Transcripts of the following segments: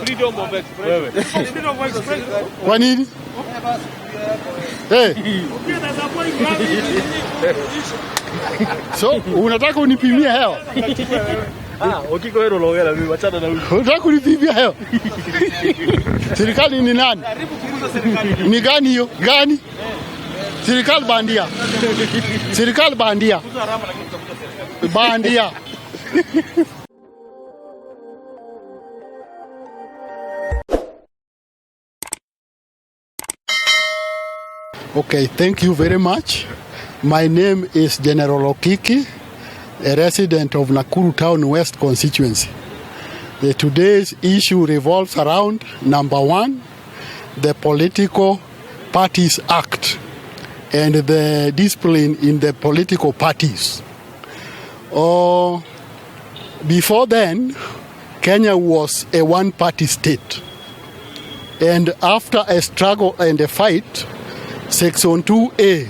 Freedom of expression. Freedom of expression. Kwa nini? Hey. So, unataka unipimie hewa? Okiki wewe unaongea mimi achana na huyu. Unataka kunipimia hewa? Serikali ni nani? Karibu kuuza serikali. Ni gani hiyo? Gani? Serikali bandia. Serikali bandia. Kuuza harama lakini utakuta serikali. Bandia. Okay, thank you very much. My name is General Okiki, a resident of Nakuru Town West constituency. Today's issue revolves around, number one, the Political Parties Act and the discipline in the political parties. Before then, Kenya was a one-party state. And after a struggle and a fight, Section 2A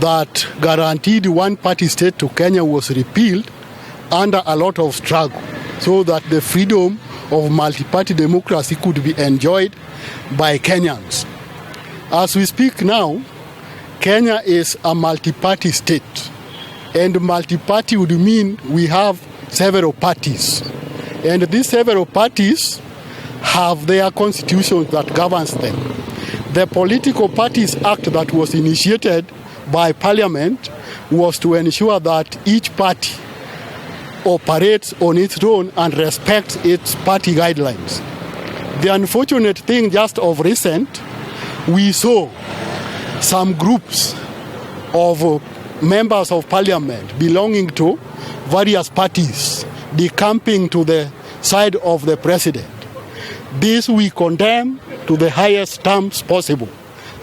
that guaranteed one-party state to Kenya was repealed under a lot of struggle so that the freedom of multi-party democracy could be enjoyed by Kenyans. As we speak now, Kenya is a multi-party state, and multi-party would mean we have several parties. And these several parties have their constitutions that governs them. The Political Parties Act that was initiated by Parliament was to ensure that each party operates on its own and respects its party guidelines. The unfortunate thing just of recent, we saw some groups of members of Parliament belonging to various parties decamping to the side of the president. This we condemn to the highest terms possible,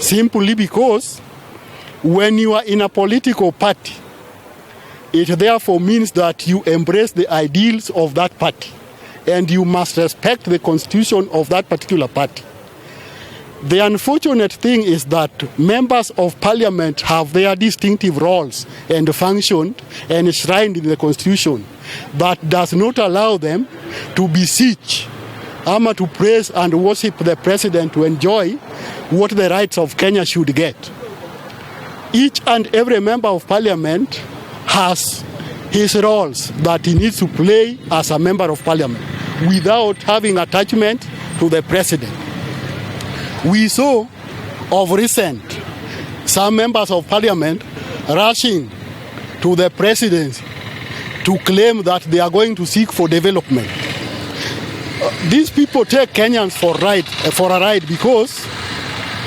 simply because when you are in a political party, it therefore means that you embrace the ideals of that party and you must respect the constitution of that particular party. The unfortunate thing is that members of Parliament have their distinctive roles and function enshrined in the constitution that does not allow them to beseech to praise and worship the president to enjoy what the rights of Kenya should get. Each and every member of Parliament has his roles that he needs to play as a member of Parliament without having attachment to the president. We saw of recent some members of Parliament rushing to the presidency to claim that they are going to seek for development. These people take Kenyans for a ride because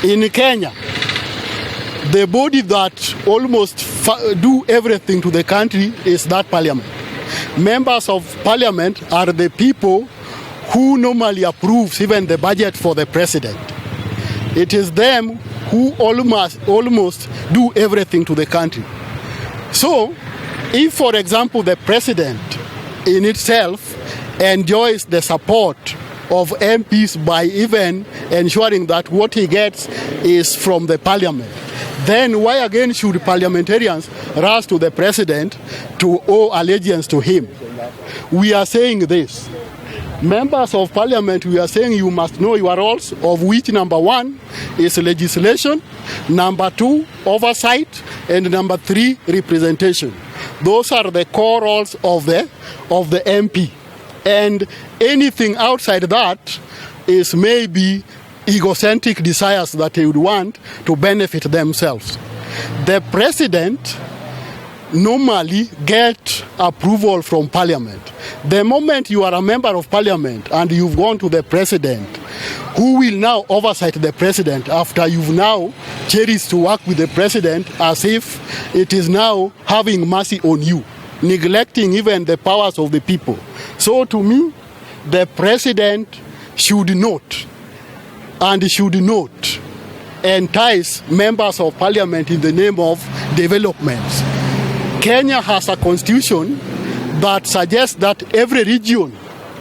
in Kenya, the body that almost do everything to the country is that Parliament. Members of Parliament are the people who normally approves even the budget for the president. It is them who almost do everything to the country. So, if, for example, the president in itself enjoys the support of MPs by even ensuring that what he gets is from the Parliament, then why again should parliamentarians rush to the president to owe allegiance to him? We are saying this. Members of Parliament, we are saying you must know your roles, of which number one is legislation, number two, oversight, and number three, representation. Those are the core roles of the MP. And anything outside that is maybe egocentric desires that they would want to benefit themselves. The president normally get approval from Parliament. The moment you are a member of Parliament and you've gone to the president, who will now oversight the president after you've now cherished to work with the president as if it is now having mercy on you, neglecting even the powers of the people. So to me, the president should not entice members of Parliament in the name of developments. Kenya has a constitution that suggests that every region,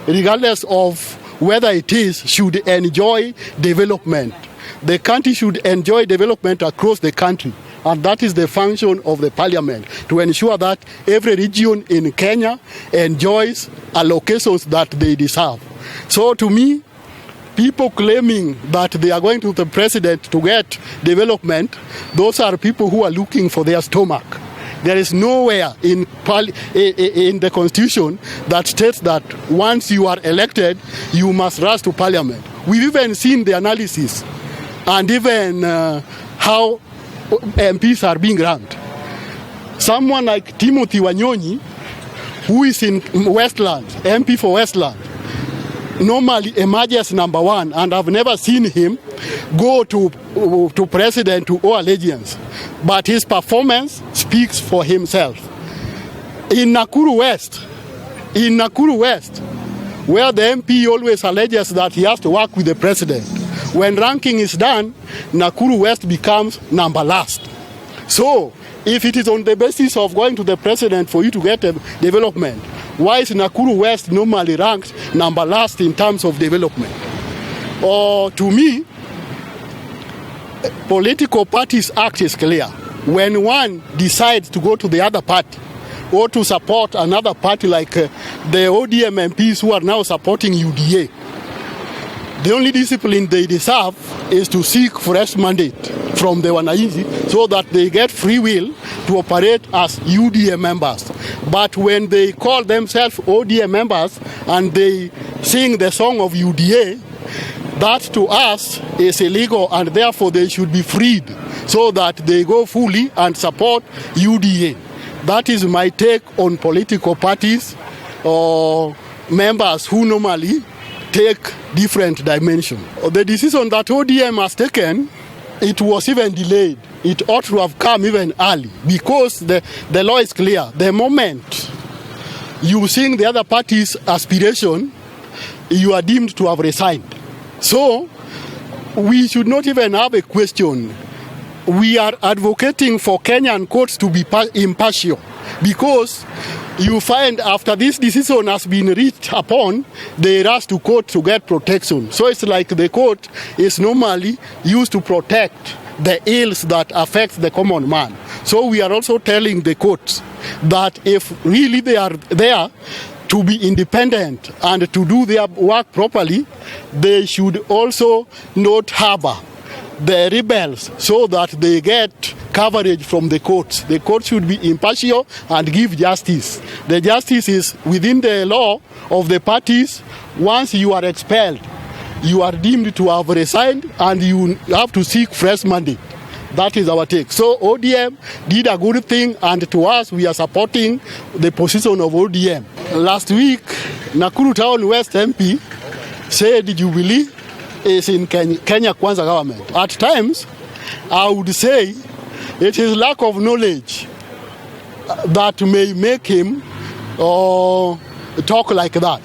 regardless of whether it is, should enjoy development. The country should enjoy development across the country. And that is the function of the Parliament, to ensure that every region in Kenya enjoys allocations that they deserve. So to me, people claiming that they are going to the president to get development, those are people who are looking for their stomach. There is nowhere in the constitution that states that once you are elected, you must rush to parliament. We've even seen the analysis and even how MPs are being ranked. Someone like Timothy Wanyonyi, who is in Westland, MP for Westland, normally emerges number one, and I've never seen him go to president to owe allegiance. But his performance speaks for himself. In Nakuru West, where the MP always alleges that he has to work with the president, when ranking is done, Nakuru West becomes number last. So, if it is on the basis of going to the president for you to get a development, why is Nakuru West normally ranked number last in terms of development? Or to me, political parties' act is clear. When one decides to go to the other party or to support another party like the ODM MPs who are now supporting UDA, the only discipline they deserve is to seek fresh mandate from the Wananchi so that they get free will to operate as UDA members. But when they call themselves ODM members and they sing the song of UDA, that to us is illegal, and therefore they should be freed so that they go fully and support UDA. That is my take on political parties or members who normally take different dimensions. The decision that ODM has taken, it was even delayed. It ought to have come even early because the law is clear. The moment you sing the other party's aspiration, you are deemed to have resigned. So we should not even have a question. We are advocating for Kenyan courts to be impartial because you find after this decision has been reached upon, they rush to court to get protection. So it's like the court is normally used to protect the ills that affect the common man. So we are also telling the courts that if really they are there to be independent and to do their work properly, they should also not harbor the rebels so that they get coverage from the courts. The courts should be impartial and give justice. The justice is within the law of the parties. Once you are expelled, you are deemed to have resigned and you have to seek fresh mandate. That is our take. So ODM did a good thing, and to us, we are supporting the position of ODM. Last week, Nakuru Town West MP said Jubilee is in Kenya Kwanza government. At times, I would say it is lack of knowledge that may make him talk like that.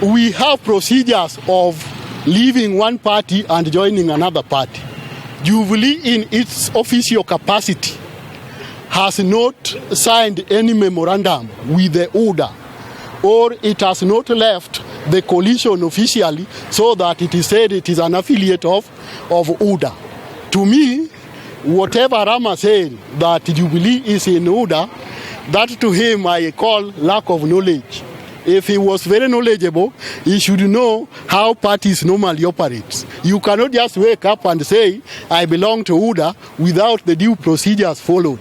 We have procedures of leaving one party and joining another party. Jubilee in its official capacity has not signed any memorandum with the UDA, or it has not left the coalition officially so that it is said it is an affiliate of UDA. To me, whatever Rama said that Jubilee is in UDA, that to him I call lack of knowledge. If he was very knowledgeable, he should know how parties normally operate. You cannot just wake up and say, I belong to UDA without the due procedures followed.